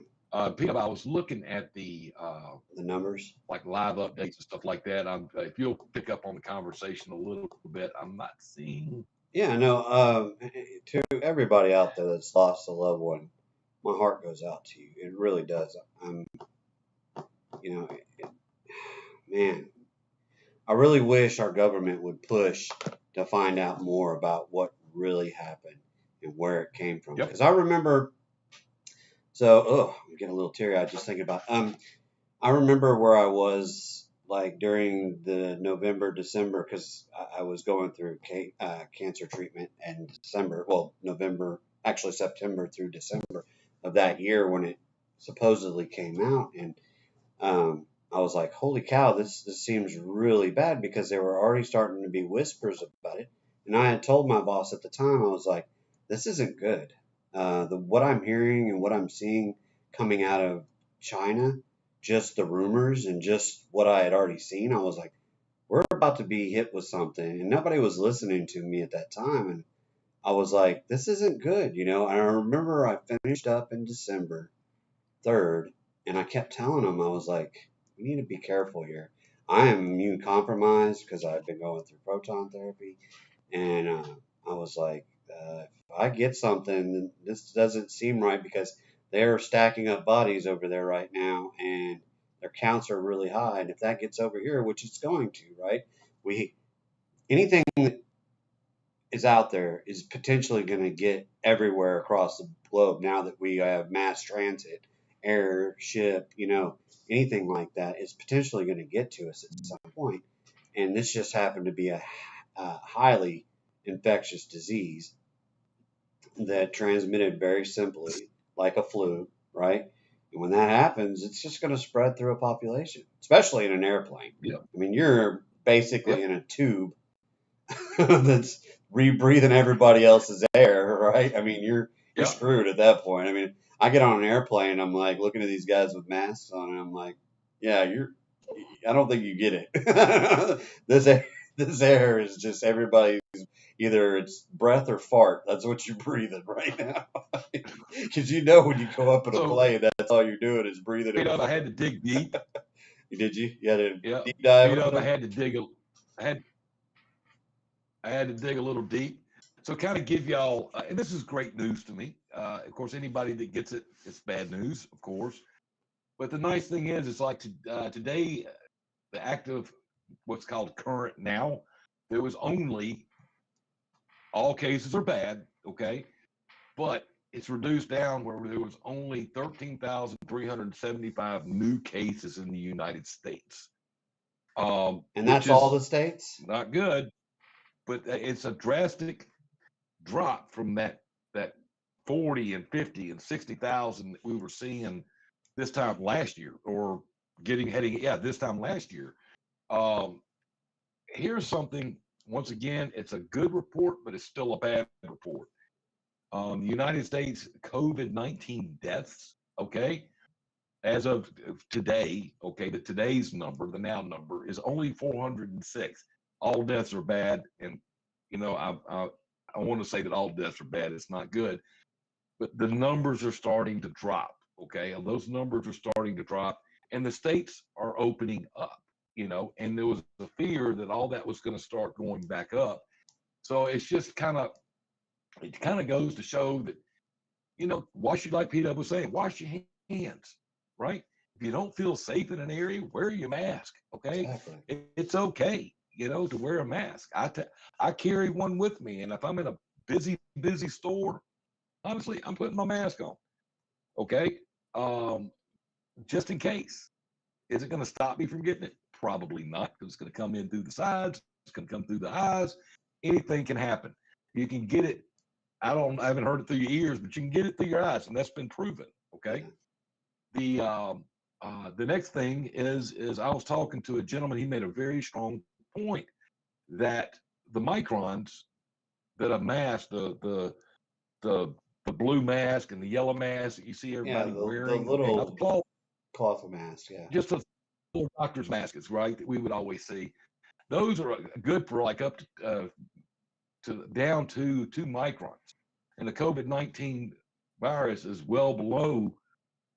Peter, I was looking at the numbers, like live updates and stuff like that. If you'll pick up on the conversation a little bit, I'm not seeing. Yeah, no. To everybody out there that's lost a loved one, my heart goes out to you. It really does. Man, I really wish our government would push to find out more about what really happened and where it came from. Because I remember, I'm getting a little teary-eyed just thinking about. I remember where I was like during the November, December, because I was going through cancer treatment in December. Well, September through December of that year when it supposedly came out, and I was like, holy cow, this seems really bad, because there were already starting to be whispers about it. And I had told my boss at the time, I was like, this isn't good. What I'm hearing and what I'm seeing coming out of China, just the rumors and just what I had already seen, I was like, we're about to be hit with something. And nobody was listening to me at that time. And I was like, this isn't good, And I remember I finished up in December 3rd, and I kept telling them, I was like, we need to be careful here. I am immune compromised because I've been going through proton therapy. And I was like, if I get something, this doesn't seem right, because they're stacking up bodies over there right now, and their counts are really high. And if that gets over here, which it's going to, right? Anything that is out there is potentially going to get everywhere across the globe now that we have mass transit air, ship, anything like that is potentially going to get to us at some point. And this just happened to be a highly infectious disease that transmitted very simply, like a flu, right? And when that happens, it's just going to spread through a population, especially in an airplane. Yeah. I mean, you're basically in a tube that's rebreathing everybody else's air, right? I mean, you're screwed at that point. I mean, I get on an airplane, I'm like looking at these guys with masks on, and I'm like, yeah, I don't think you get it. This air is just everybody's, either it's breath or fart. That's what you're breathing right now. Because when you go up in a plane, that's all you're doing is breathing. I had to dig deep. Did you? You had to deep dive. I had to dig. I had to dig a little deep. So kind of give y'all, and this is great news to me. Of course, anybody that gets it, it's bad news, of course. But the nice thing is, it's like today, the active, what's called current now, there was only, all cases are bad, okay? But it's reduced down where there was only 13,375 new cases in the United States. And that's all the states? Not good, but it's a drastic drop from that 40 and 50 and 60,000 that we were seeing this time last year, or this time last year. Here's something, once again, it's a good report, but it's still a bad report. The United States COVID-19 deaths, okay, as of today, okay, today's number, the now number, is only 406. All deaths are bad, and I want to say that all deaths are bad. It's not good, but the numbers are starting to drop. Okay, and those numbers are starting to drop, and the states are opening up. And there was a fear that all that was going to start going back up. So it's just it kind of goes to show that wash your, like Peter was saying, wash your hands, right? If you don't feel safe in an area, wear your mask. Okay, exactly. It's okay. To wear a mask. I carry one with me, and if I'm in a busy store, honestly, I'm putting my mask on. Okay, just in case. Is it going to stop me from getting it? Probably not, because it's going to come in through the sides. It's going to come through the eyes. Anything can happen. You can get it. I haven't heard it through your ears, but you can get it through your eyes, and that's been proven. Okay. The next thing is I was talking to a gentleman. He made a very strong point that the microns that a mask, the blue mask and the yellow mask that you see everybody wearing, the little cloth mask, just a little doctor's masks, right, that we would always see. Those are good for like up to down to 2 microns, and the COVID-19 virus is well below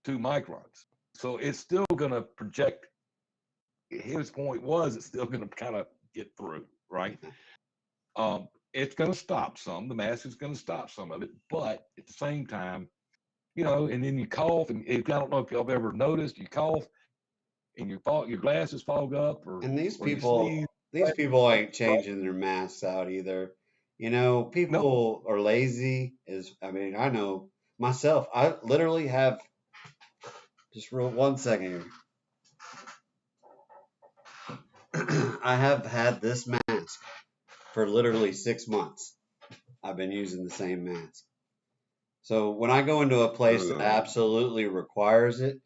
2 microns. So it's still going to project. His point was it's still going to kind of get through, right? It's going to stop some. The mask is going to stop some of it, but at the same time, and then you cough, and I don't know if y'all have ever noticed, you cough, and your glasses fog up, and these people ain't changing their masks out either. People are lazy. I know myself. I literally have. Just real 1 second here. I have had this mask for literally 6 months. I've been using the same mask. So when I go into a place that absolutely requires it,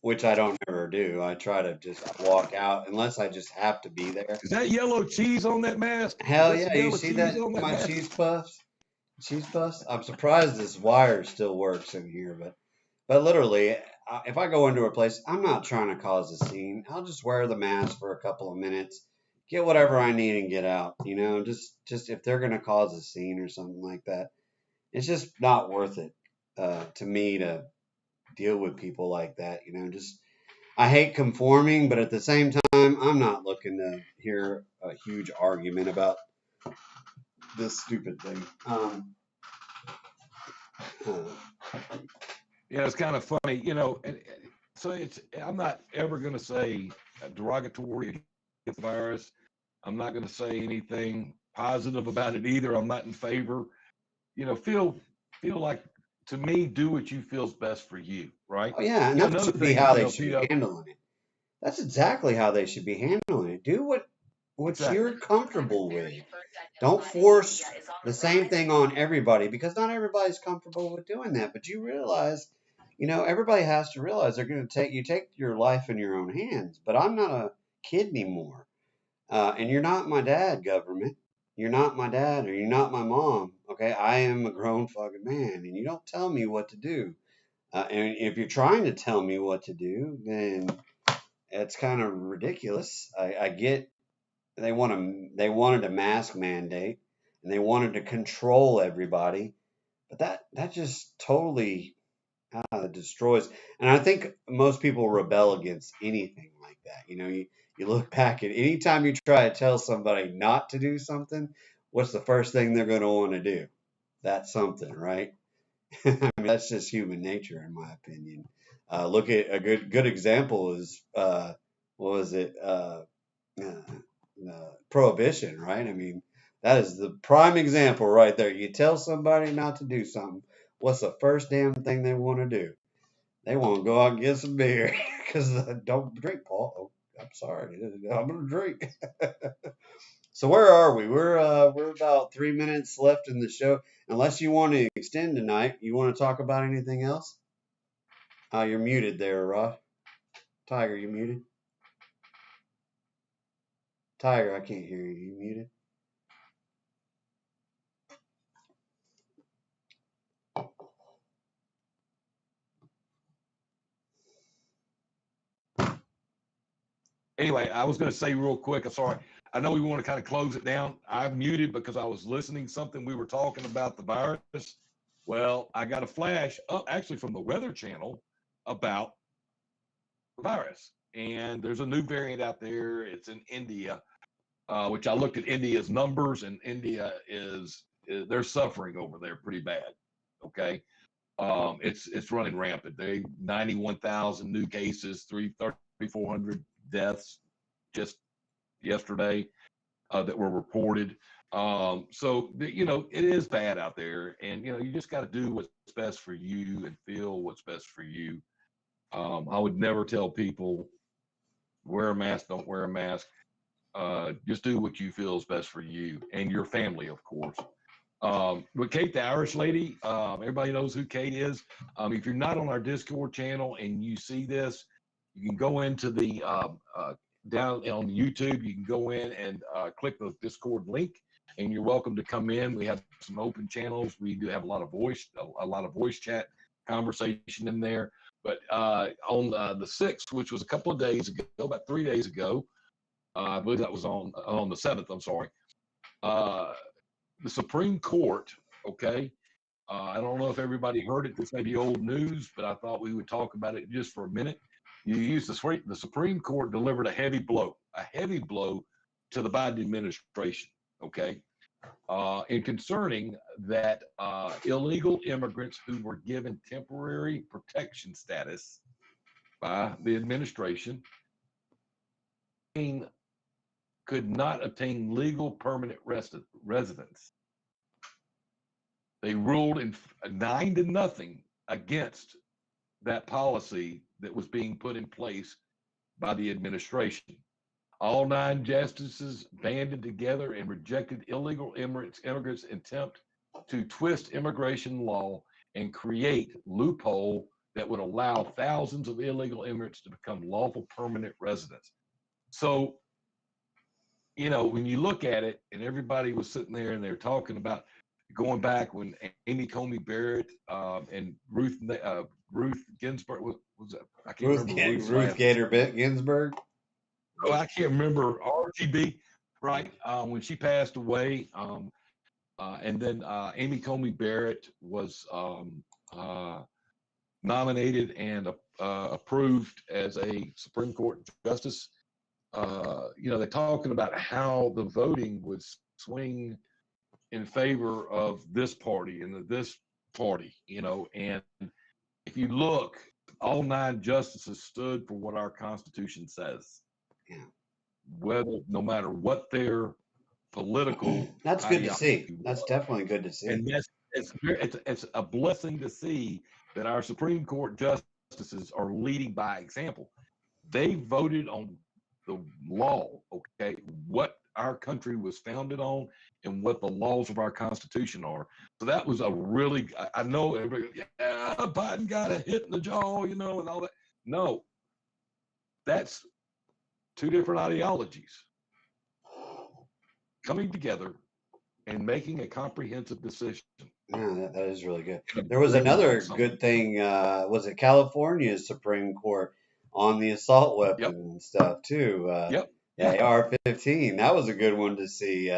which I don't ever do, I try to just walk out unless I just have to be there. Is that yellow cheese on that mask? Hell yeah, you see that? My cheese puffs? Cheese puffs? I'm surprised this wire still works in here, but literally, if I go into a place, I'm not trying to cause a scene. I'll just wear the mask for a couple of minutes, get whatever I need, and get out. Just if they're going to cause a scene or something like that, it's just not worth it to me to deal with people like that. I hate conforming, but at the same time, I'm not looking to hear a huge argument about this stupid thing. It's kind of funny, so I'm not ever going to say derogatory against the virus. I'm not going to say anything positive about it either. I'm not in favor. Feel like to me, do what you feel's best for you, right? Oh yeah, and You know, that another should be thing, how you they know, should Tito, be handling it. That's exactly how they should be handling it. Do what exactly. you're comfortable with. Don't force the same thing on everybody because not everybody's comfortable with doing that. But you realize, everybody has to realize they're going to take your life in your own hands. But I'm not a kid anymore, and you're not my dad, government. You're not my dad, or you're not my mom. Okay, I am a grown fucking man, and you don't tell me what to do. And if you're trying to tell me what to do, then it's kind of ridiculous. I get they wanted a mask mandate and they wanted to control everybody, but that just totally destroys. And I think most people rebel against anything like that. You look back at any time you try to tell somebody not to do something, what's the first thing they're going to want to do? That's something, right? I mean, that's just human nature, in my opinion. Look at a good example is what was it? Prohibition, right? I mean, that is the prime example right there. You tell somebody not to do something, what's the first damn thing they want to do? They want to go out and get some beer because don't drink, Paul. Oh, I'm sorry, I'm gonna drink. So where are we? We're about 3 minutes left in the show. Unless you want to extend tonight, you want to talk about anything else? You're muted there, Rod. Tiger, you muted? Tiger, I can't hear you. You muted? Anyway, I was going to say real quick, I'm sorry. I know we want to kind of close it down. I muted because I was listening to something we were talking about the virus. Well, I got a flash up actually from the Weather Channel about the virus. And there's a new variant out there. It's in India, which I looked at India's numbers, and India is they're suffering over there pretty bad. Okay. It's running rampant. 91,000 new cases, 3,400 deaths just yesterday that were reported. So it is bad out there, and you just got to do what's best for you and feel what's best for you. I would never tell people wear a mask, don't wear a mask. Just do what you feel is best for you and your family, of course. But Kate, the Irish lady, everybody knows who Kate is. If you're not on our Discord channel and you see this, you can go into the down on YouTube. You can go in and click the Discord link, and you're welcome to come in. We have some open channels. We do have a lot of voice chat conversation in there. But on the 6th, which was a couple of days ago, about 3 days ago, I believe that was on the 7th. I'm sorry. The Supreme Court, okay, I don't know if everybody heard it. This may be old news, but I thought we would talk about it just for a minute. The Supreme Court delivered a heavy blow to the Biden administration, okay, in concerning that illegal immigrants who were given temporary protection status by the administration could not obtain legal permanent residence. They ruled in 9-0 against that policy that was being put in place by the administration. All 9 justices banded together and rejected illegal immigrants' attempt to twist immigration law and create loophole that would allow thousands of illegal immigrants to become lawful permanent residents. So, when you look at it, and everybody was sitting there and they're talking about going back when Amy Coney Barrett and Ruth Ginsburg was that? I can't remember Ruth Gator Ginsburg. Oh, I can't remember RGB, right? When she passed away, and then Amy Coney Barrett was nominated and approved as a Supreme Court justice. They're talking about how the voting would swing in favor of this party and this party, and if you look, all 9 justices stood for what our Constitution says. Yeah. No matter what their political that's good to see. That's definitely good to see. And it's a blessing to see that our Supreme Court justices are leading by example. They voted on the law, okay, what our country was founded on and what the laws of our Constitution are. So that was a really, I know everybody, yeah, Biden got a hit in the jaw, and all that. No, that's two different ideologies coming together and making a comprehensive decision. Yeah, that is really good. There was another good thing. Was it California's Supreme Court on the assault weapon and stuff too? The AR-15. That was a good one to see,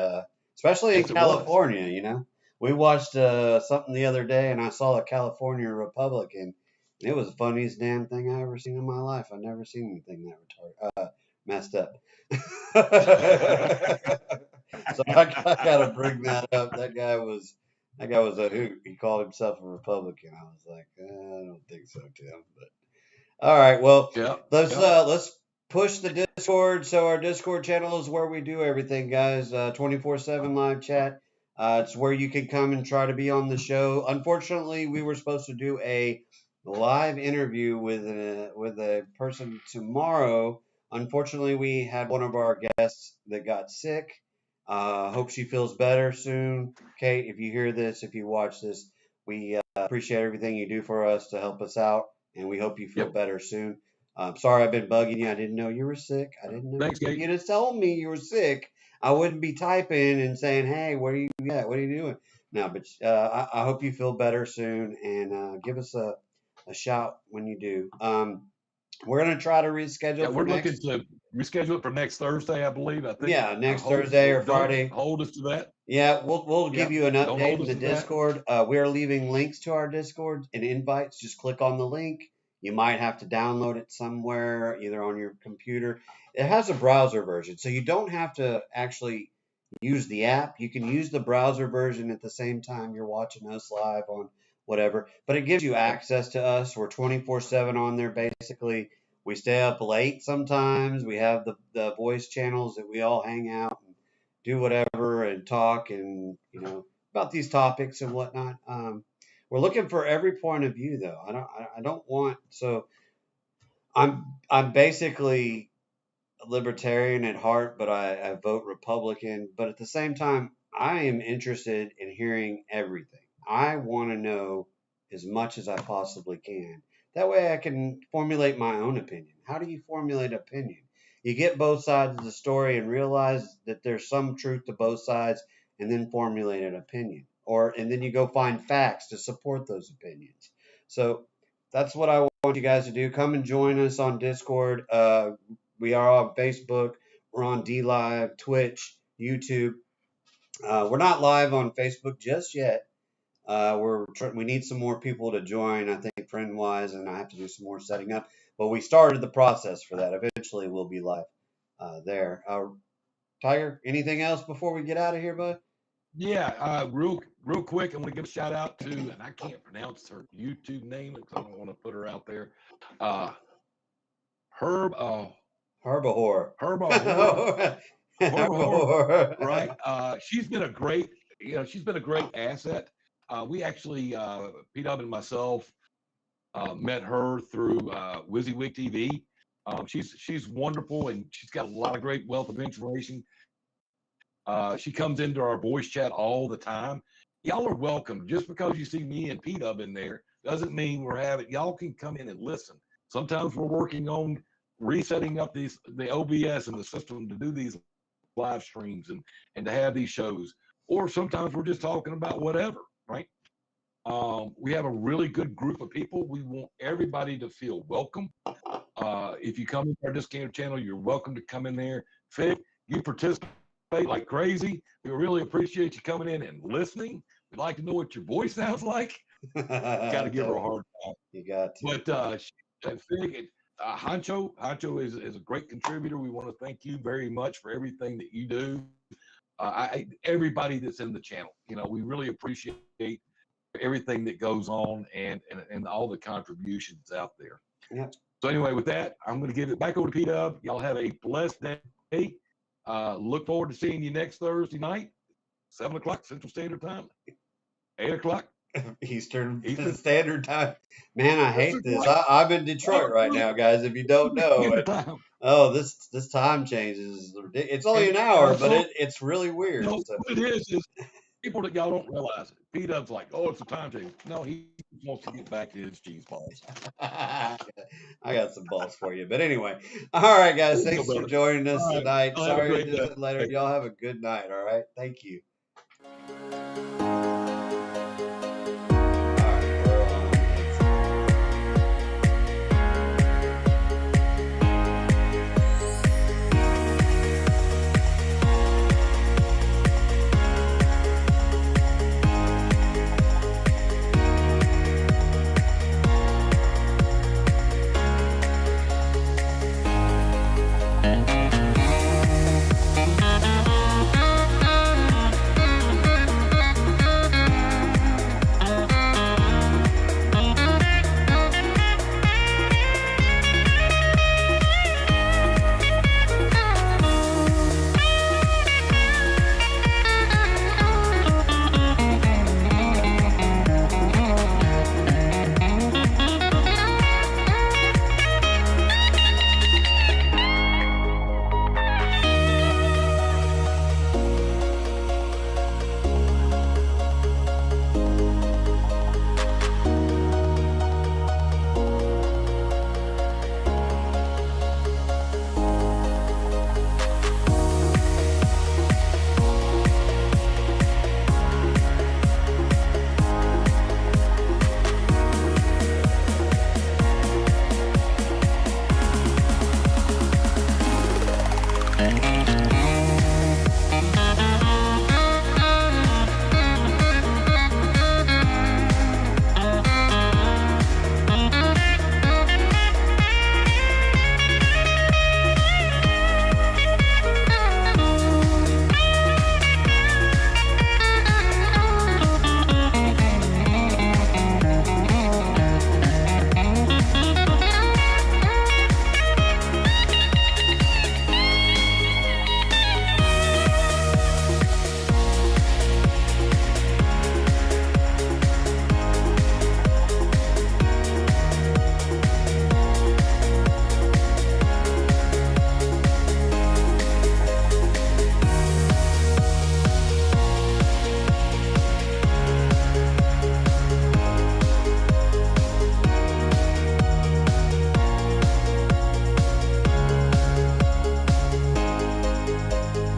especially in California. We watched something the other day, and I saw a California Republican. And it was the funniest damn thing I ever seen in my life. I've never seen anything that messed up. So I gotta bring that up. That guy was a hoot. He called himself a Republican. I was like, I don't think so, Tim. But all right, well, let's push the Discord. So our Discord channel is where we do everything, guys. 24/7 live chat. It's where you can come and try to be on the show. Unfortunately, we were supposed to do a live interview with a person tomorrow. Unfortunately, we had one of our guests that got sick. Hope she feels better soon. Kate, if you hear this, if you watch this, we appreciate everything you do for us to help us out, and we hope you feel better soon. Sorry I've been bugging you. I didn't know you were sick. I didn't know. Thanks, Kate. If you'd have told me you were sick, I wouldn't be typing and saying, hey, where are you at? What are you doing? No, but I hope you feel better soon, and give us a shout when you do. We're going to try to reschedule. Yeah, we're looking to reschedule it for next Thursday, I believe. I think. Yeah, next Thursday or Friday. Don't hold us to that. Yeah, we'll give you an update in the Discord. We are leaving links to our Discord and invites. Just click on the link. You might have to download it somewhere, either on your computer. It has a browser version, so you don't have to actually use the app. You can use the browser version at the same time you're watching us live on whatever. But it gives you access to us. We're 24/7 on there, basically. We stay up late sometimes. We have the voice channels that we all hang out and do whatever and talk and about these topics and whatnot. We're looking for every point of view, though. I don't want so. I'm basically a libertarian at heart, but I vote Republican. But at the same time, I am interested in hearing everything. I want to know as much as I possibly can. That way I can formulate my own opinion. How do you formulate opinion? You get both sides of the story and realize that there's some truth to both sides and then formulate an opinion. And then you go find facts to support those opinions. So that's what I want you guys to do. Come and join us on Discord. We are on Facebook. We're on DLive, Twitch, YouTube. We're not live on Facebook just yet. We need some more people to join, I think, friend-wise, and I have to do some more setting up. But we started the process for that. Eventually, we'll be live there. Tiger, anything else before we get out of here, bud? Yeah, real quick, I'm going to give a shout out to, and I can't pronounce her YouTube name because I don't want to put her out there. Herbivore. Right. She's been a great asset. We actually, P-Dub and myself, met her through WYSIWYG TV. She's wonderful, and she's got a lot of great wealth of information. She comes into our voice chat all the time. Y'all are welcome. Just because you see me and P-Dub in there doesn't mean y'all can come in and listen. Sometimes we're working on resetting up the OBS and the system to do these live streams and to have these shows. Or sometimes we're just talking about whatever, right? We have a really good group of people. We want everybody to feel welcome. If you come into our Discord channel, you're welcome to come in there. Fig, you participate like crazy. We really appreciate you coming in and listening. We'd like to know what your voice sounds like. Got to give her a hard time. You got to. But Fig, Hancho is a great contributor. We want to thank you very much for everything that you do. Everybody that's in the channel, we really appreciate everything that goes on and all the contributions out there. Yeah. So anyway, with that, I'm going to give it back over to P-Dub. Y'all have a blessed day. Look forward to seeing you next Thursday night, 7 o'clock Central Standard Time. 8 o'clock. Eastern Eastern. Standard Time. Man, I hate this. I'm in Detroit right now, guys. If you don't know, this time changes. It's only an hour, but it's really weird. No, what it is people that y'all don't realize it. P-Dub's like, oh, it's a time change. No, he wants to get back to his cheese balls. I got some balls for you. But anyway, all right, guys. Thanks for joining us tonight. Sorry this is later. Y'all have a good night. All right. Thank you.